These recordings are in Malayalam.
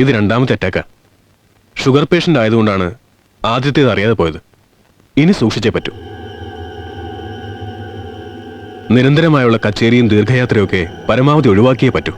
ഇത് രണ്ടാമത്തെ അറ്റാക്കാ. ഷുഗർ പേഷ്യന്റ് ആയതുകൊണ്ടാണ് ആദ്യത്തേത് അറിയാതെ പോയത്. ഇനി സൂക്ഷിച്ചേ പറ്റൂ. നിരന്തരമായുള്ള കച്ചേരിയും ദീർഘയാത്രയൊക്കെ പരമാവധി ഒഴിവാക്കിയേ പറ്റൂ.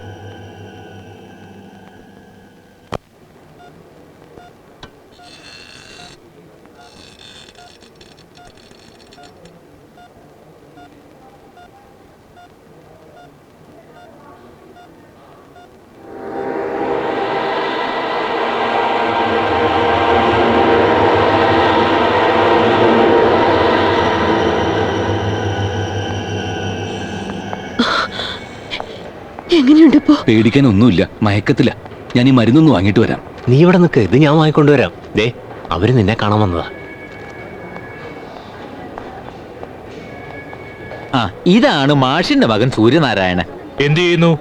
പേടിക്കാനൊന്നുമില്ല, മയക്കത്തില്ല. ഞാൻ ഈ മരുന്നൊന്ന് വാങ്ങിട്ട് വരാം. നീ ഇവിടെ നിൽക്ക്, ഇത് ഞാൻ വാങ്ങിക്കൊണ്ടുവരാം. ദേ, അവര് നിന്നെ കാണാൻ വന്നതാ. ഇതാണ് മാഷിന്റെ മകൻ സൂര്യനാരായണൻ. എന്ത് ചെയ്യുന്നു?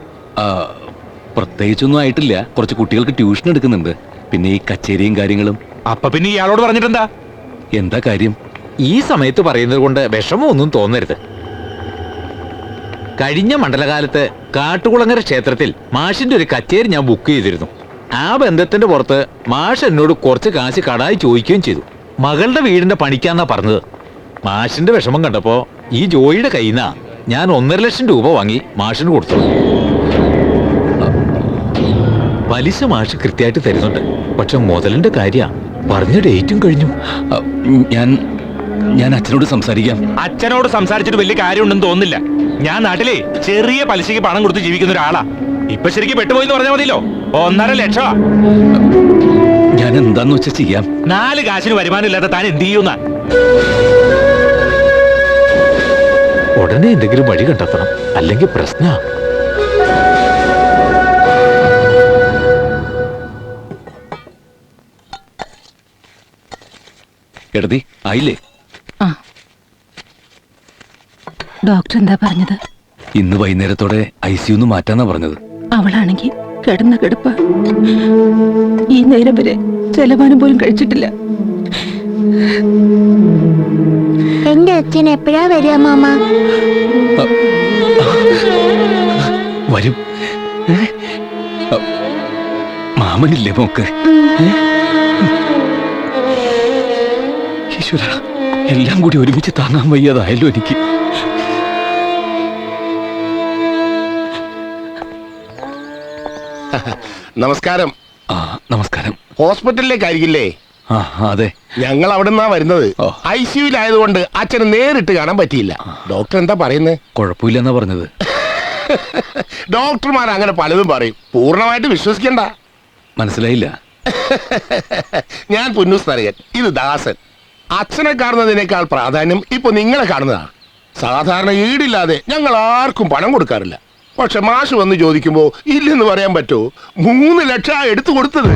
പ്രത്യേകിച്ചൊന്നും ആയിട്ടില്ല. കുറച്ച് കുട്ടികൾക്ക് ട്യൂഷൻ എടുക്കുന്നുണ്ട്. പിന്നെ ഈ കച്ചേരിയും കാര്യങ്ങളും. അപ്പൊ പിന്നെ ഇയാളോട് പറഞ്ഞിട്ടെന്താ? എന്താ കാര്യം? ഈ സമയത്ത് പറയുന്നത് കൊണ്ട് വിഷമമൊന്നും തോന്നരുത്. കഴിഞ്ഞ മണ്ഡലകാലത്ത് കാട്ടുകുളങ്ങര ക്ഷേത്രത്തിൽ മാഷിന്റെ ഒരു കച്ചേരി ഞാൻ ബുക്ക് ചെയ്തിരുന്നു. ആ ബന്ധത്തിന്റെ പുറത്ത് മാഷ് എന്നോട് കുറച്ച് കാശ് കടായി ചോദിക്കുകയും ചെയ്തു. മകളുടെ വീടിന്റെ പണിക്കാന്നാ പറഞ്ഞത്. മാഷിന്റെ വിഷമം കണ്ടപ്പോ ഈ ജോയിയുടെ കയ്യിൽ നിന്നാ ഞാൻ 1.5 ലക്ഷം രൂപ വാങ്ങി മാഷിന് കൊടുത്തു. പലിശ മാഷ് കൃത്യമായിട്ട് തരുന്നുണ്ട്. പക്ഷെ മുതലിന്റെ കാര്യ പറഞ്ഞ ഡേറ്റും കഴിഞ്ഞു. ഞാൻ അച്ഛനോട് സംസാരിക്കാം. അച്ഛനോട് സംസാരിച്ചിട്ട് വലിയ കാര്യമുണ്ടെന്ന് തോന്നുന്നില്ല. ഞാൻ നാട്ടിലെ ചെറിയ പലിശയ്ക്ക് പണം കൊടുത്ത് ജീവിക്കുന്ന ഒരാളാ. ഇപ്പൊ ശരിക്കും പെട്ടുപോയിന്ന് പറഞ്ഞാൽ മതിയല്ലോ. 1.5 ലക്ഷം. ഞാൻ എന്താന്ന് വെച്ചാ ചെയ്യാം. 4 കാശിന് വരുമാനം ഇല്ലാത്ത താൻ എന്ത് ചെയ്യുന്ന? ഉടനെ എന്തെങ്കിലും വഴി കണ്ടെത്തണം, അല്ലെങ്കിൽ പ്രശ്ന. എടതി ആയില്ലേ? ഡോക്ടർ എന്താ പറഞ്ഞത്? ഇന്ന് വൈകുന്നേരത്തോടെ ICU മാറ്റാന്നാ പറഞ്ഞത്. അവളാണെങ്കിൽ കിടന്ന കിടപ്പ. ഈ നേരം വരെ ചെലവാനം പോലും കഴിച്ചിട്ടില്ല. എന്റെ അച്ഛൻ എപ്പോഴാ വരിക മാമ? വരും. മാമനില്ലേ മോക്ക്? ഈശ്വര, എല്ലാം കൂടി ഒരുമിച്ച് താങ്ങാൻ വയ്യാതായല്ലോ എനിക്ക്. നമസ്കാരം. നമസ്കാരം. ഹോസ്പിറ്റലിലേക്കായിരിക്കില്ലേ? അതെ, ഞങ്ങൾ അവിടെ നിന്നാ വരുന്നത്. ICUലായതുകൊണ്ട് അച്ഛന് നേരിട്ട് കാണാൻ പറ്റിയില്ല. ഡോക്ടർ എന്താ പറയുന്നത്? കുഴപ്പമില്ലെന്നാ പറഞ്ഞത്. ഡോക്ടർമാർ അങ്ങനെ പലതും പറയും, പൂർണ്ണമായിട്ട് വിശ്വസിക്കണ്ട. മനസ്സിലായില്ല. ഞാൻ പുന്നൂസ് തരകൻ, ഇത് ദാസൻ. അച്ഛനെ കാണുന്നതിനേക്കാൾ പ്രാധാന്യം ഇപ്പൊ നിങ്ങളെ കാണുന്നതാണ്. സാധാരണ ഈടില്ലാതെ ഞങ്ങൾ ആർക്കും പണം കൊടുക്കാറില്ല. പക്ഷെ മാഷ് വന്ന് ചോദിക്കുമ്പോ ഇല്ലെന്ന് പറയാൻ പറ്റുമോ? 3 ലക്ഷം എടുത്തു കൊടുത്തത്.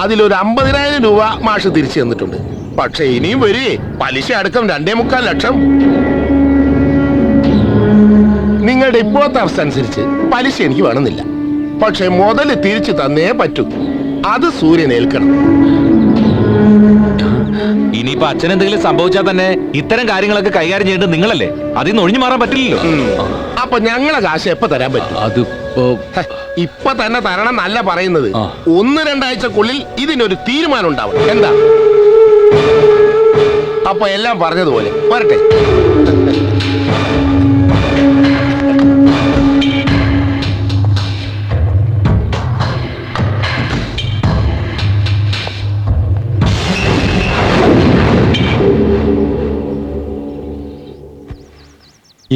അതിലൊരു 50,000 രൂപ മാഷ് തിരിച്ചു തന്നിട്ടുണ്ട്. പക്ഷെ ഇനിയും വരേ, പലിശ അടക്കം 2.25 ലക്ഷം. നിങ്ങളുടെ ഇപ്പോഴത്തെ അവസ്ഥ അനുസരിച്ച് പലിശ എനിക്ക് വേണമെന്നില്ല. പക്ഷെ മുതല് തിരിച്ചു തന്നേ പറ്റൂ. അത് സൂര്യൻ ഏൽക്കണം. ഇനിയിപ്പോ അച്ഛൻ എന്തെങ്കിലും സംഭവിച്ചാൽ തന്നെ ഇത്തരം കാര്യങ്ങളൊക്കെ കൈകാര്യം ചെയ്യേണ്ടത് നിങ്ങളല്ലേ. അതിൽ നിന്ന് ഒഴിഞ്ഞു മാറാൻ പറ്റില്ലല്ലോ. അപ്പൊ ഞങ്ങളെ കാശ് എപ്പോ തരാൻ പറ്റും? അതിപ്പോ ഇപ്പൊ തന്നെ തരണം എന്നല്ല പറയുന്നത്. 1-2 ആഴ്ചക്കുള്ളിൽ ഇതിനൊരു തീരുമാനം ഉണ്ടാവണം. എന്താ? അപ്പൊ എല്ലാം പറഞ്ഞതുപോലെ വരട്ടെ.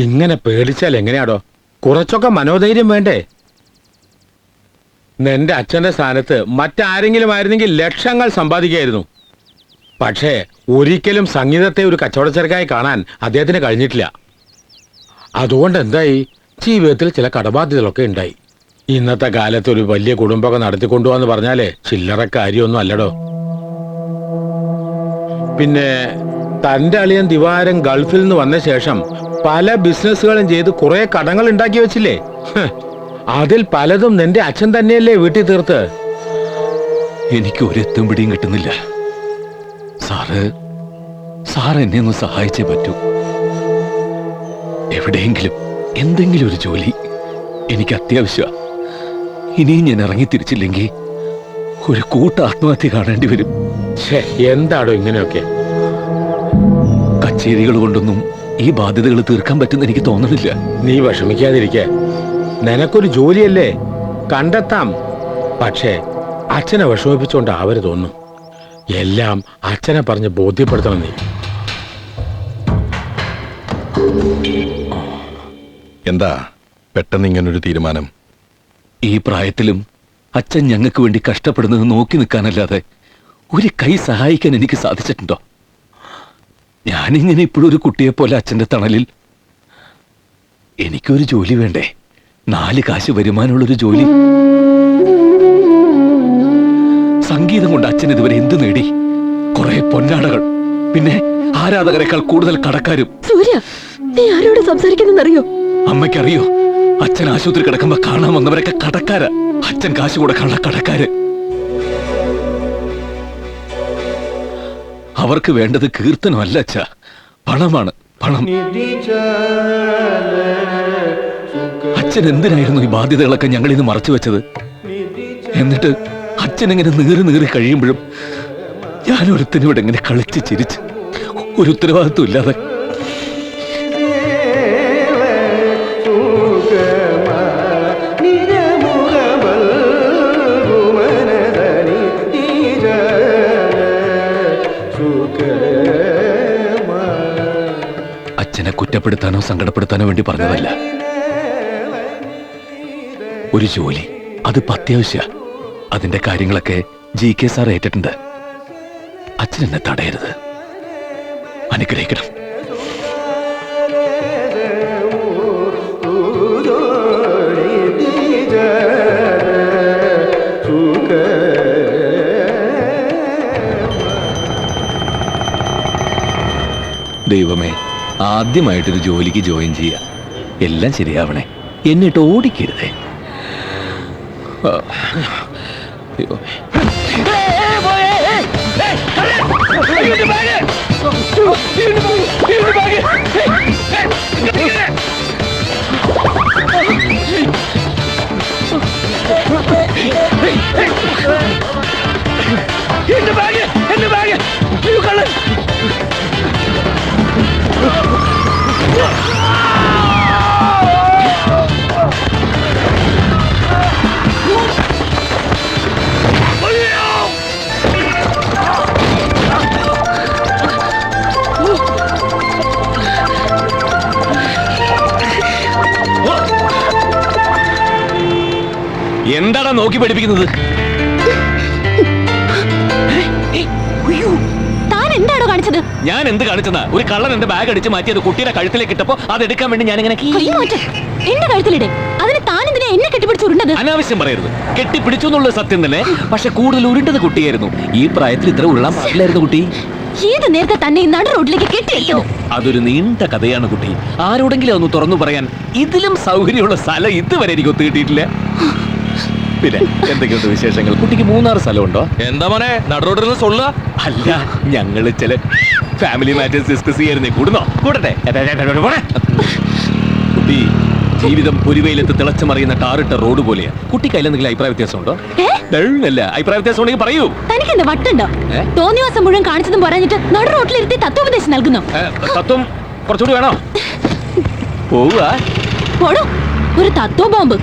ഇങ്ങനെ പേടിച്ചാൽ എങ്ങനെയാടോ? കുറച്ചൊക്കെ മനോധൈര്യം വേണ്ടേ? നിന്റെ അച്ഛന്റെ സ്ഥാനത്ത് മറ്റാരെങ്കിലും ആയിരുന്നെങ്കിൽ ലക്ഷങ്ങൾ സമ്പാദിക്കായിരുന്നു. പക്ഷേ ഒരിക്കലും സംഗീതത്തെ ഒരു കച്ചവടച്ചരക്കായി കാണാൻ അദ്ദേഹത്തിന് കഴിഞ്ഞിട്ടില്ല. അതുകൊണ്ട് എന്തായി? ജീവിതത്തിൽ ചില കടബാധ്യതകളൊക്കെ ഉണ്ടായി. ഇന്നത്തെ കാലത്ത് ഒരു വലിയ കുടുംബമൊക്കെ നടത്തിക്കൊണ്ടുപോവാന്ന് പറഞ്ഞാലേ ചില്ലറ കാര്യമൊന്നും അല്ലടോ. പിന്നെ തന്റെ അളിയൻ ദിവാരൻ ഗൾഫിൽ നിന്ന് വന്ന ശേഷം പല ബിസിനസ്സുകളും ചെയ്ത് കുറെ കടങ്ങൾ ഉണ്ടാക്കി വെച്ചില്ലേ? അതിൽ പലതും നിന്റെ അച്ഛൻ തന്നെയല്ലേ വീട്ടിൽ തീർത്ത്? എനിക്ക് ഒരെത്തും പിടിയും കിട്ടുന്നില്ല. സാറ് എന്നെ ഒന്ന് സഹായിച്ചേ പറ്റൂ. എവിടെയെങ്കിലും എന്തെങ്കിലും ഒരു ജോലി എനിക്ക് അത്യാവശ്യമാണ്. ഇനിയും ഞാൻ ഇറങ്ങി തിരിച്ചില്ലെങ്കിൽ ഒരു കൂട്ട ആത്മഹത്യ കാണേണ്ടി വരും. ഛേ, എന്താടോ ഇങ്ങനെയൊക്കെ? കച്ചേരികൾ കൊണ്ടൊന്നും ഈ ബാധ്യതകൾ തീർക്കാൻ പറ്റുന്ന എനിക്ക് തോന്നുന്നില്ല. നീ വിഷമിക്കാതിരിക്കെ. നിനക്കൊരു ജോലിയല്ലേ, കണ്ടെത്താം. പക്ഷേ അച്ഛനെ വിഷമിപ്പിച്ചോണ്ടാവരുതൊന്നും. എല്ലാം അച്ഛനെ പറഞ്ഞ് ബോധ്യപ്പെടുത്തണം നീ. എന്താ പെട്ടെന്ന് ഇങ്ങനൊരു തീരുമാനം? ഈ പ്രായത്തിലും അച്ഛൻ ഞങ്ങൾക്ക് വേണ്ടി കഷ്ടപ്പെടുന്നത് നോക്കി നിൽക്കാനല്ലാതെ ഒരു കൈ സഹായിക്കാൻ എനിക്ക് സാധിച്ചിട്ടുണ്ടോ? ഞാനിങ്ങനെ ഇപ്പോഴും ഒരു കുട്ടിയെ പോലെ അച്ഛന്റെ തണലിൽ. എനിക്കൊരു ജോലി വേണ്ടേ? 4 കാശ് വരുമാനമുള്ളൊരു ജോലി. സംഗീതം കൊണ്ട് അച്ഛൻ ഇതുവരെ എന്ത് നേടി? കുറെ പൊന്നാടകൾ, പിന്നെ ആരാധകരെക്കാൾ കൂടുതൽ കടക്കാരും. സൂര്യ, നീ ആരോട് സംസാരിക്കുന്നറിയോ? അമ്മയ്ക്കറിയോ, അച്ഛൻ ആശുപത്രി കിടക്കുമ്പോ കാണാൻ വന്നവരൊക്കെ കടക്കാര്. അച്ഛൻ കാശ് കൊടുക്കാനുള്ള കടക്കാര്. അവർക്ക് വേണ്ടത് കീർത്തനമല്ല അച്ഛ, പണമാണ്. പണം. അച്ഛൻ എന്തിനായിരുന്നു ഈ ബാധ്യതകളൊക്കെ ഞങ്ങളിന്ന് മറച്ചു വെച്ചത്? എന്നിട്ട് അച്ഛൻ ഇങ്ങനെ നീറി കഴിയുമ്പോഴും ഞാൻ ഒരുത്തനിവിടെ ഇങ്ങനെ കളിച്ച് ചിരിച്ച് ഒരു ഉത്തരവാദിത്വം ഇല്ലാതെ. അച്ഛനെ കുറ്റപ്പെടുത്താനോ സങ്കടപ്പെടുത്താനോ വേണ്ടി പറഞ്ഞതല്ല. ഒരു ജോലി, അതിപ്പോ അത്യാവശ്യ. അതിന്റെ കാര്യങ്ങളൊക്കെ GK സാർ ഏറ്റിട്ടുണ്ട്. അച്ഛൻ എന്നെ തടയരുത്, അനുഗ്രഹിക്കണം. ദൈവമേ, ആദ്യമായിട്ടൊരു ജോലിക്ക് ജോയിൻ ചെയ്യുക. എല്ലാം ശരിയാവണേ, എന്നിട്ട് ഓടിക്കരുതേ. അയ്യോ. എന്താടാ നോക്കി പഠിപ്പിക്കുന്നത്? എന്താണോ കാണിച്ചത്? ഞാൻ എന്ത് കാണിച്ചതാ? ഒരു കള്ളൻ എന്റെ ബാഗ് അടിച്ച് മാറ്റിയത് കുട്ടിയുടെ കഴുത്തിലേക്ക് ഇട്ടപ്പോ അത് എടുക്കാൻ വേണ്ടി ഞാൻ ഇങ്ങനെ എന്റെ കഴുത്തിലിടെ. അതിന് താൻ എന്തിനാ എന്നെ കെട്ടിപ്പിടിച്ചുരുണ്ടത്? അനാവശ്യം പറയരുത്. കെട്ടിപ്പിടിച്ചു എന്നുള്ളത് സത്യം തന്നെ. പക്ഷെ കൂടുതൽ ഉരുണ്ടത് കുട്ടിയായിരുന്നു. ഈ പ്രായത്തിൽ ഇത്ര ഉരുളാൻ പാടില്ലായിരുന്നു കുട്ടി. ഏത് നേരത്തെ തന്നെ ഈ നട റോഡിലേക്ക് കെട്ടിയോ? അതൊരു നീണ്ട കഥയാണ് കുട്ടി. ആരോടെങ്കിലും ഒന്ന് തുറന്നു പറയാൻ ഇതിലും സൗകര്യമുള്ള സ്ഥലം ഇതുവരെ എനിക്ക് ഒത്തു കിട്ടിയിട്ടില്ല. പിന്നെ എന്തൊക്കെയുണ്ട് വിശേഷങ്ങൾ? കുട്ടിക്ക് 3-6 സ്ഥലമുണ്ടോ? എന്താ മോനെ നടുറോഡിൽ സൊല്ല? അല്ല, ഞങ്ങള് ചില ഫാമിലി മാറ്റേഴ്സ് ഡിസ്കസ് ചെയ്യായിരുന്നേ. കൂടുന്നോ? കൂടട്ടെ. കുട്ടി, ജീവിതം ഒരു വെയിലത്ത് തിളച്ചു മറിയുന്ന ടാറിട്ട റോഡ് പോലെയാ. കുട്ടിക്ക് അതിലെന്തെങ്കിലും അഭിപ്രായ വ്യത്യാസമുണ്ടോ? അല്ല, അഭിപ്രായ വ്യത്യാസം ഉണ്ടെങ്കിൽ പറയൂ. തനിക്ക് എന്താ വട്ടുണ്ടോ? തോന്നിവാസം മുഴുവൻ കാണിച്ചതും പറഞ്ഞിട്ട് നട റോഡിലിരുത്തി തത്വോപദേശം നൽകുന്നു. തത്വം കുറച്ചുകൂടി വേണോ? പോവുക പോടോ, ഒരു തത്വ ബോംബ്.